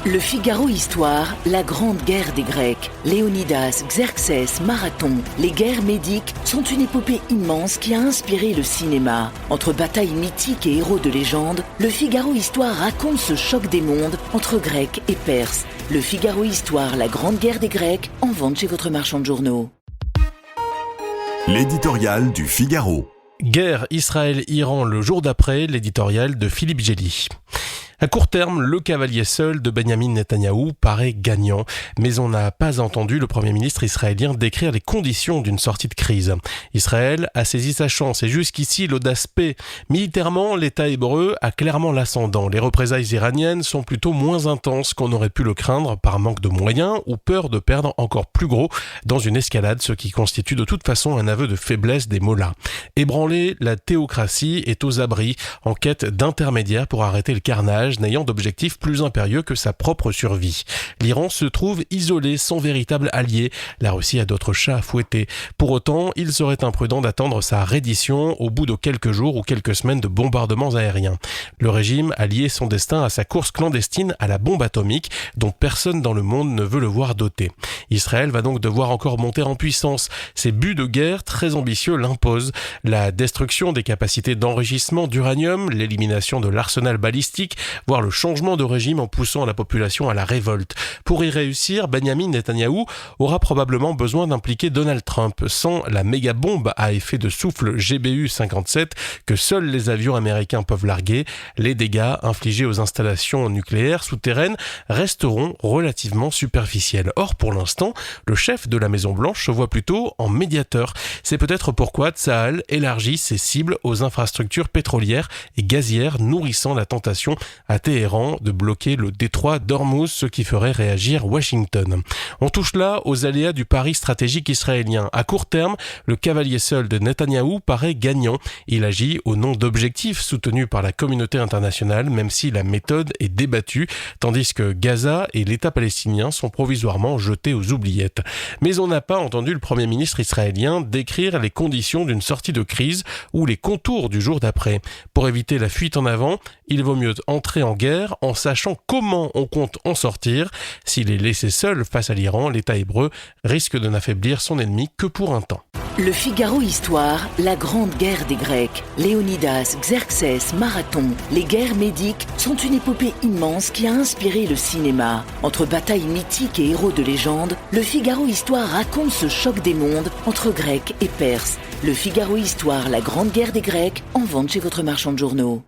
Le Figaro Histoire, la grande guerre des Grecs. Léonidas, Xerxès, Marathon. Les guerres médiques sont une épopée immense qui a inspiré le cinéma. Entre batailles mythiques et héros de légende, le Figaro Histoire raconte ce choc des mondes entre Grecs et Perses. Le Figaro Histoire, la grande guerre des Grecs, en vente chez votre marchand de journaux. L'éditorial du Figaro. Guerre Israël-Iran le jour d'après, l'éditorial de Philippe Gély. À court terme, le cavalier seul de Benyamin Netanyahou paraît gagnant, mais on n'a pas entendu le Premier ministre israélien décrire les conditions d'une sortie de crise. Israël a saisi sa chance et jusqu'ici l'audace paie. Militairement, l'État hébreu a clairement l'ascendant. Les représailles iraniennes sont plutôt moins intenses qu'on aurait pu le craindre par manque de moyens ou peur de perdre encore plus gros dans une escalade, ce qui constitue de toute façon un aveu de faiblesse des mollahs. Ébranlée, la théocratie est aux abris en quête d'intermédiaires pour arrêter le carnage, n'ayant d'objectif plus impérieux que sa propre survie. L'Iran se trouve isolé, sans véritable allié. La Russie a d'autres chats à fouetter. Pour autant, il serait imprudent d'attendre sa reddition au bout de quelques jours ou quelques semaines de bombardements aériens. Le régime a lié son destin à sa course clandestine à la bombe atomique, dont personne dans le monde ne veut le voir doté. Israël va donc devoir encore monter en puissance. Ses buts de guerre très ambitieux l'imposent. La destruction des capacités d'enrichissement d'uranium, l'élimination de l'arsenal balistique, voire le changement de régime en poussant la population à la révolte. Pour y réussir, Benyamin Netanyahou aura probablement besoin d'impliquer Donald Trump. Sans la méga-bombe à effet de souffle GBU-57 que seuls les avions américains peuvent larguer, les dégâts infligés aux installations nucléaires souterraines resteront relativement superficiels. Or, pour l'instant, le chef de la Maison-Blanche se voit plutôt en médiateur. C'est peut-être pourquoi Tsahal élargit ses cibles aux infrastructures pétrolières et gazières, nourrissant la tentation à Téhéran de bloquer le détroit d'Ormuz, ce qui ferait réagir Washington. On touche là aux aléas du pari stratégique israélien. À court terme, le cavalier seul de Netanyahou paraît gagnant. Il agit au nom d'objectifs soutenus par la communauté internationale, même si la méthode est débattue, tandis que Gaza et l'État palestinien sont provisoirement jetés aux oubliettes. Mais on n'a pas entendu le Premier ministre israélien décrire les conditions d'une sortie de crise ou les contours du jour d'après. Pour éviter la fuite en avant, il vaut mieux entrer en guerre en sachant comment on compte en sortir. S'il est laissé seul face à l'Iran, l'État hébreu risque de n'affaiblir son ennemi que pour un temps. Le Figaro Histoire, la grande guerre des Grecs. Léonidas, Xerxès, Marathon. Les guerres médiques sont une épopée immense qui a inspiré le cinéma. Entre batailles mythiques et héros de légende, le Figaro Histoire raconte ce choc des mondes entre Grecs et Perses. Le Figaro Histoire, la grande guerre des Grecs, en vente chez votre marchand de journaux.